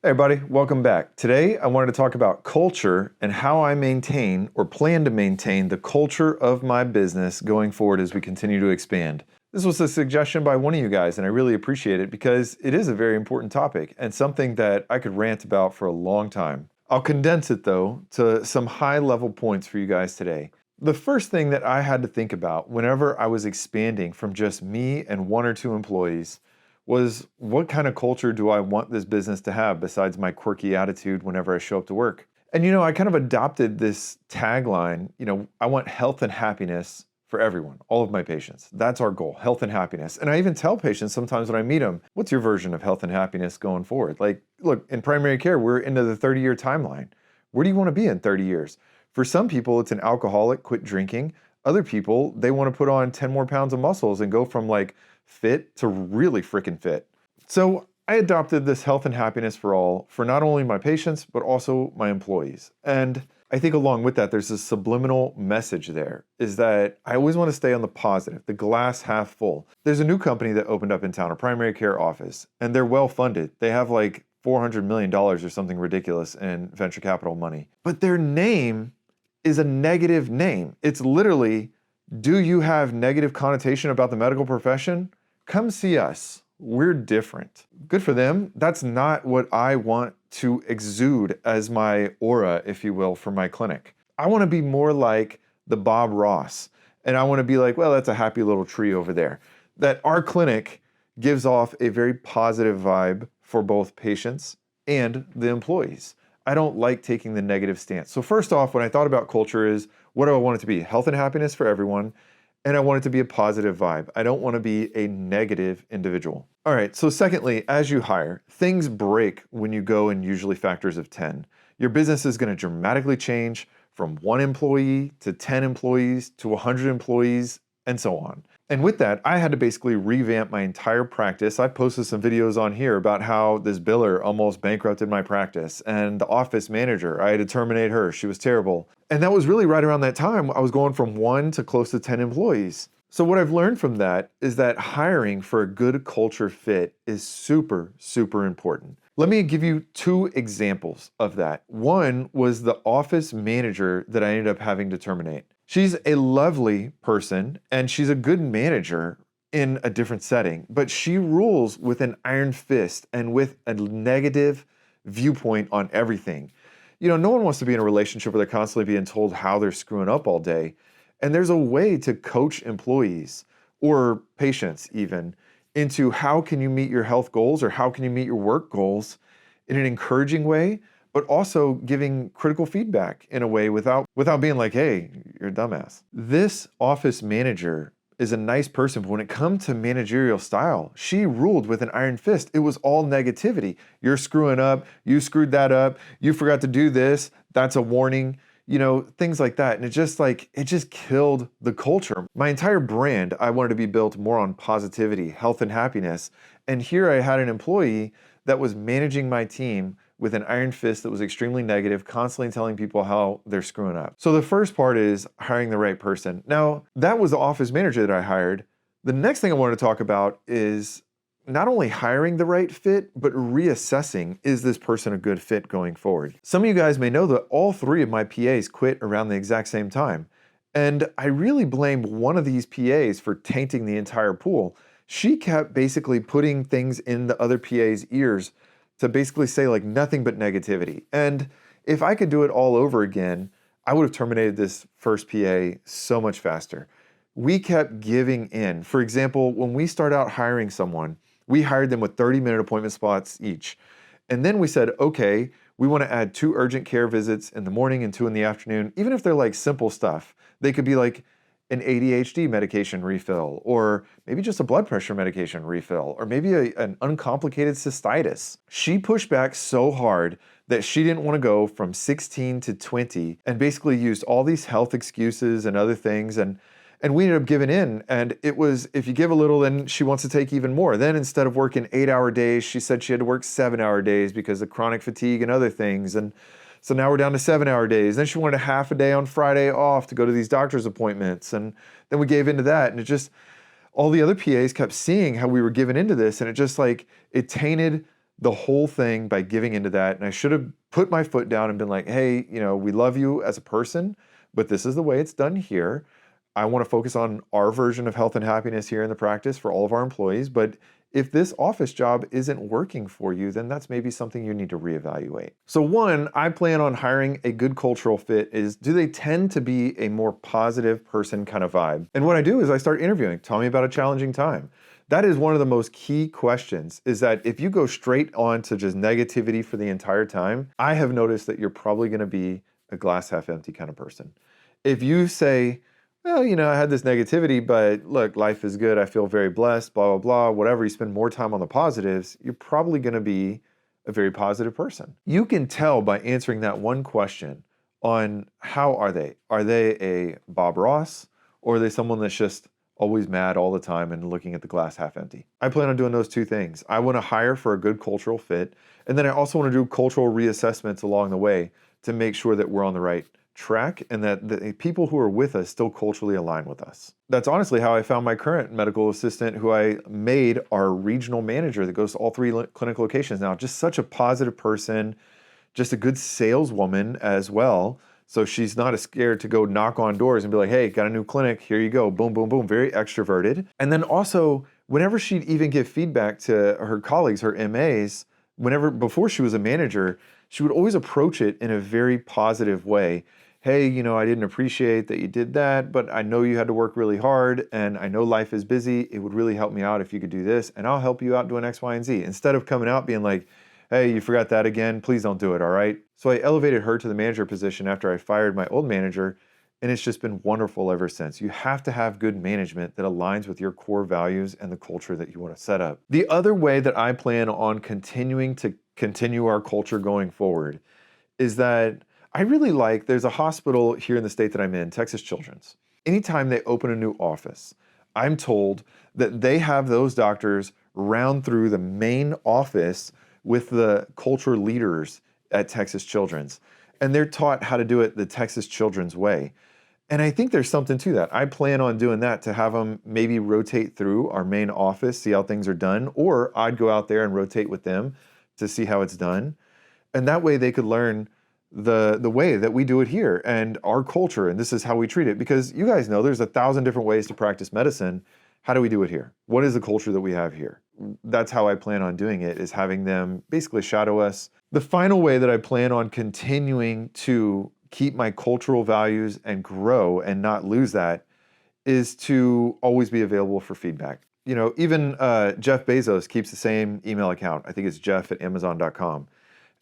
Hey everybody, welcome back. Today I wanted to talk about culture and how I maintain or plan to maintain the culture of my business going forward as we continue to expand. This was a suggestion by one of you guys and I really appreciate it because it is a very important topic and something that I could rant about for a long time. I'll condense it though to some high level points for you guys today. The first thing that I had to think about whenever I was expanding from just me and one or two employees was what kind of culture do I want this business to have besides my quirky attitude whenever I show up to work? And I kind of adopted this tagline, I want health and happiness for everyone, all of my patients. That's our goal, health and happiness. And I even tell patients sometimes when I meet them, what's your version of health and happiness going forward? Like, look, in primary care, we're into the 30-year timeline. Where do you want to be in 30 years? For some people, it's an alcoholic, quit drinking. Other people, they want to put on 10 more pounds of muscles and go from like fit to really freaking fit. So I adopted this health and happiness for all for not only my patients, but also my employees. And I think along with that, there's a subliminal message there is that I always want to stay on the positive, the glass half full. There's a new company that opened up in town, a primary care office, and they're well funded. They have like $400 million or something ridiculous in venture capital money. But their name is a negative name. It's literally, do you have negative connotation about the medical profession? Come see us. We're different. Good for them. That's not what I want to exude as my aura, if you will, for my clinic. I want to be more like the Bob Ross. And I want to be like, well, that's a happy little tree over there. That our clinic gives off a very positive vibe for both patients and the employees. I don't like taking the negative stance. So first off, when I thought about culture is, what do I want it to be? Health and happiness for everyone. And I want it to be a positive vibe. I don't want to be a negative individual. All right, so secondly, as you hire, things break when you go in usually factors of 10. Your business is going to dramatically change from 1 employee to 10 employees to 100 employees and so on. And with that, I had to basically revamp my entire practice. I posted some videos on here about how this biller almost bankrupted my practice, and the office manager, I had to terminate her. She was terrible. And that was really right around that time. I was going from 1 to close to 10 employees. So what I've learned from that is that hiring for a good culture fit is super, super important. Let me give you 2 examples of that. One was the office manager that I ended up having to terminate. She's a lovely person and she's a good manager in a different setting, but she rules with an iron fist and with a negative viewpoint on everything. No one wants to be in a relationship where they're constantly being told how they're screwing up all day. And there's a way to coach employees or patients even into how can you meet your health goals or how can you meet your work goals in an encouraging way, but also giving critical feedback in a way without being like, hey, you're a dumbass. This office manager is a nice person, but when it comes to managerial style, she ruled with an iron fist. It was all negativity. You're screwing up, you screwed that up, you forgot to do this, that's a warning, things like that. And it just killed the culture. My entire brand, I wanted to be built more on positivity, health and happiness. And here I had an employee that was managing my team with an iron fist that was extremely negative, constantly telling people how they're screwing up. So the first part is hiring the right person. Now, that was the office manager that I hired. The next thing I wanted to talk about is not only hiring the right fit, but reassessing, is this person a good fit going forward? Some of you guys may know that all 3 of my PAs quit around the exact same time. And I really blame one of these PAs for tainting the entire pool. She kept basically putting things in the other PA's ears to basically say like nothing but negativity. And if I could do it all over again, I would have terminated this first PA so much faster. We kept giving in. For example, when we start out hiring someone, we hired them with 30-minute appointment slots each. And then we said, okay, we want to add 2 urgent care visits in the morning and 2 in the afternoon, even if they're like simple stuff. They could be like an ADHD medication refill, or maybe just a blood pressure medication refill, or maybe an uncomplicated cystitis. She pushed back so hard that she didn't want to go from 16 to 20 and basically used all these health excuses and other things. And we ended up giving in. And it was, if you give a little, then she wants to take even more. Then instead of working 8-hour days, she said she had to work 7-hour days because of chronic fatigue and other things. And so now we're down to 7-hour days. Then she wanted a half a day on Friday off to go to these doctor's appointments. And then we gave into that. And it just, all the other PAs kept seeing how we were giving into this. And it just it tainted the whole thing by giving into that. And I should have put my foot down and been like, hey, we love you as a person, but this is the way it's done here. I want to focus on our version of health and happiness here in the practice for all of our employees. But if this office job isn't working for you, then that's maybe something you need to reevaluate. So one, I plan on hiring a good cultural fit is, do they tend to be a more positive person kind of vibe? And what I do is I start interviewing. Tell me about a challenging time. That is one of the most key questions, is that if you go straight on to just negativity for the entire time, I have noticed that you're probably going to be a glass half empty kind of person. If you say, well, I had this negativity, but look, life is good. I feel very blessed, blah, blah, blah, whatever. You spend more time on the positives, you're probably going to be a very positive person. You can tell by answering that one question on how are they? Are they a Bob Ross, or are they someone that's just always mad all the time and looking at the glass half empty? I plan on doing those two things. I want to hire for a good cultural fit, and then I also want to do cultural reassessments along the way to make sure that we're on the right track and that the people who are with us still culturally align with us. That's honestly how I found my current medical assistant, who I made our regional manager that goes to all 3 clinic locations now. Just such a positive person, just a good saleswoman as well. So she's not as scared to go knock on doors and be like, hey, got a new clinic, here you go, boom, boom, boom, very extroverted. And then also, whenever she'd even give feedback to her colleagues, her MAs, before she was a manager, she would always approach it in a very positive way. Hey, I didn't appreciate that you did that, but I know you had to work really hard, and I know life is busy. It would really help me out if you could do this, and I'll help you out doing X, Y, and Z. Instead of coming out being like, hey, you forgot that again, please don't do it, all right? So I elevated her to the manager position after I fired my old manager, and it's just been wonderful ever since. You have to have good management that aligns with your core values and the culture that you want to set up. The other way that I plan on continuing to continue our culture going forward is that I really there's a hospital here in the state that I'm in, Texas Children's. Anytime they open a new office, I'm told that they have those doctors round through the main office with the culture leaders at Texas Children's. And they're taught how to do it the Texas Children's way. And I think there's something to that. I plan on doing that, to have them maybe rotate through our main office, see how things are done, or I'd go out there and rotate with them to see how it's done. And that way they could learn the way that we do it here and our culture, and this is how we treat it. Because you guys know there's 1,000 different ways to practice medicine. How do we do it here? What is the culture that we have here? That's how I plan on doing it, is having them basically shadow us. The final way that I plan on continuing to keep my cultural values and grow and not lose that is to always be available for feedback. Even Jeff Bezos keeps the same email account. I think it's jeff@amazon.com.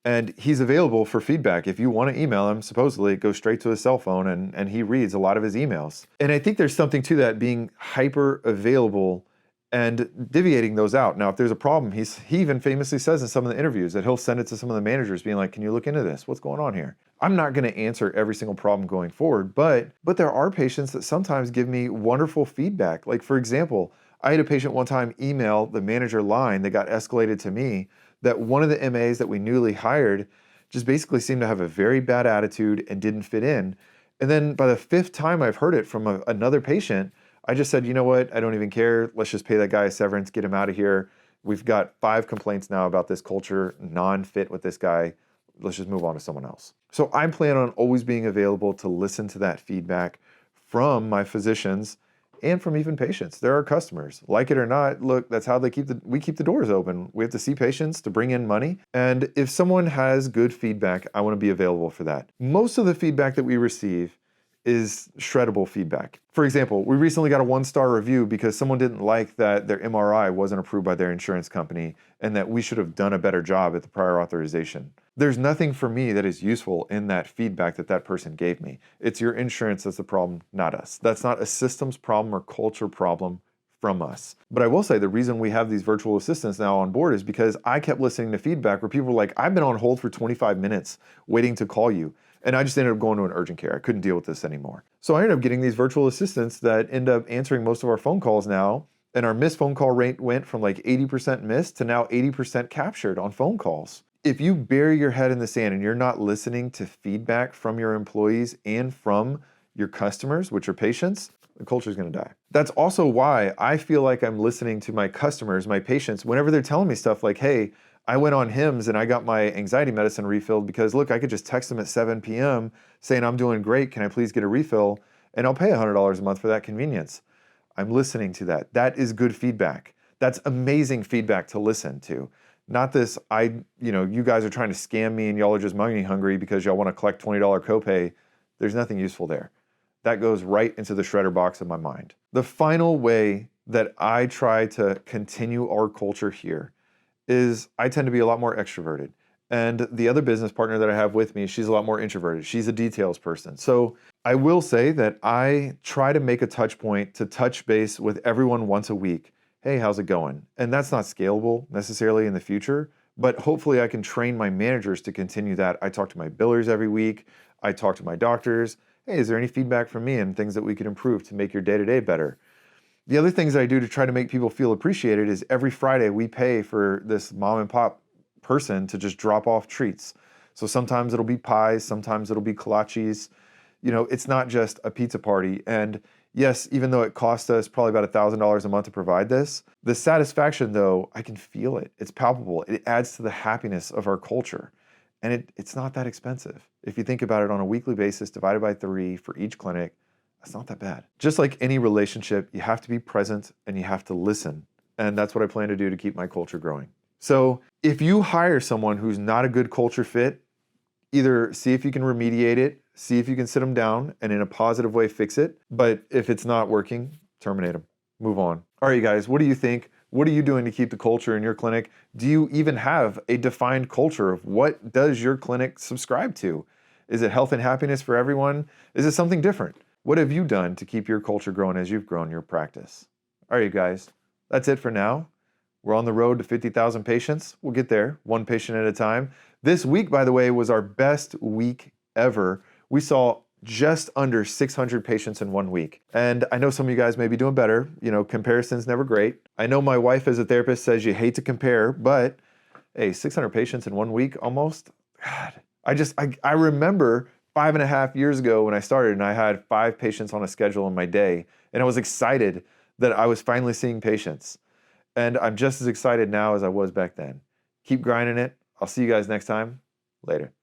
And he's available for feedback. If you want to email him, supposedly it goes straight to his cell phone, and he reads a lot of his emails. And I think there's something to that, being hyper available and divvying those out. Now, if there's a problem, he even famously says in some of the interviews that he'll send it to some of the managers being like, can you look into this? What's going on here? I'm not going to answer every single problem going forward, but there are patients that sometimes give me wonderful feedback. Like, for example, I had a patient one time email the manager line that got escalated to me that one of the MAs that we newly hired just basically seemed to have a very bad attitude and didn't fit in. And then by the 5th time I've heard it from another patient, I just said, you know what, I don't even care. Let's just pay that guy a severance, get him out of here. We've got 5 complaints now about this culture, non-fit with this guy. Let's just move on to someone else. So I plan on always being available to listen to that feedback from my physicians and from even patients. They're our customers. Like it or not, look, that's how we keep the doors open. We have to see patients to bring in money. And if someone has good feedback, I want to be available for that. Most of the feedback that we receive is shreddable feedback. For example, we recently got a 1-star review because someone didn't like that their MRI wasn't approved by their insurance company and that we should have done a better job at the prior authorization. There's nothing for me that is useful in that feedback that person gave me. It's your insurance that's the problem, not us. That's not a systems problem or culture problem from us. But I will say the reason we have these virtual assistants now on board is because I kept listening to feedback where people were like, I've been on hold for 25 minutes waiting to call you. And I just ended up going to an urgent care. I couldn't deal with this anymore. So I ended up getting these virtual assistants that end up answering most of our phone calls now. And our missed phone call rate went from like 80% missed to now 80% captured on phone calls. If you bury your head in the sand and you're not listening to feedback from your employees and from your customers, which are patients, the culture is going to die. That's also why I feel like I'm listening to my customers, my patients, whenever they're telling me stuff like, hey, I went on Hims and I got my anxiety medicine refilled because look, I could just text them at 7 p.m. saying I'm doing great, can I please get a refill? And I'll pay $100 a month for that convenience. I'm listening to that. That is good feedback. That's amazing feedback to listen to. Not this, you guys are trying to scam me and y'all are just money hungry because y'all want to collect $20 copay. There's nothing useful there. That goes right into the shredder box of my mind. The final way that I try to continue our culture here is I tend to be a lot more extroverted. And the other business partner that I have with me, she's a lot more introverted. She's a details person. So I will say that I try to make a touch point to touch base with everyone once a week. Hey, how's it going? And that's not scalable necessarily in the future, but hopefully I can train my managers to continue that. I talk to my billers every week. I talk to my doctors. Hey, is there any feedback from me and things that we could improve to make your day-to-day better? The other things that I do to try to make people feel appreciated is every Friday we pay for this mom and pop person to just drop off treats. So sometimes it'll be pies, sometimes it'll be kolaches. It's not just a pizza party. And yes, even though it costs us probably about $1,000 a month to provide this, the satisfaction though, I can feel it. It's palpable. It adds to the happiness of our culture. And it's not that expensive. If you think about it on a weekly basis, divided by 3 for each clinic, that's not that bad. Just like any relationship, you have to be present and you have to listen. And that's what I plan to do to keep my culture growing. So if you hire someone who's not a good culture fit, either see if you can remediate it, see if you can sit them down and in a positive way fix it. But if it's not working, terminate them, move on. All right, you guys, what do you think? What are you doing to keep the culture in your clinic? Do you even have a defined culture of what does your clinic subscribe to? Is it health and happiness for everyone? Is it something different? What have you done to keep your culture growing as you've grown your practice? All right, you guys, that's it for now. We're on the road to 50,000 patients. We'll get there, one patient at a time. This week, by the way, was our best week ever. We saw just under 600 patients in 1 week. And I know some of you guys may be doing better. Comparison's never great. I know my wife as a therapist says you hate to compare, but hey, 600 patients in 1 week almost? God, I remember 5.5 years ago when I started and I had 5 patients on a schedule in my day. And I was excited that I was finally seeing patients. And I'm just as excited now as I was back then. Keep grinding it. I'll see you guys next time. Later.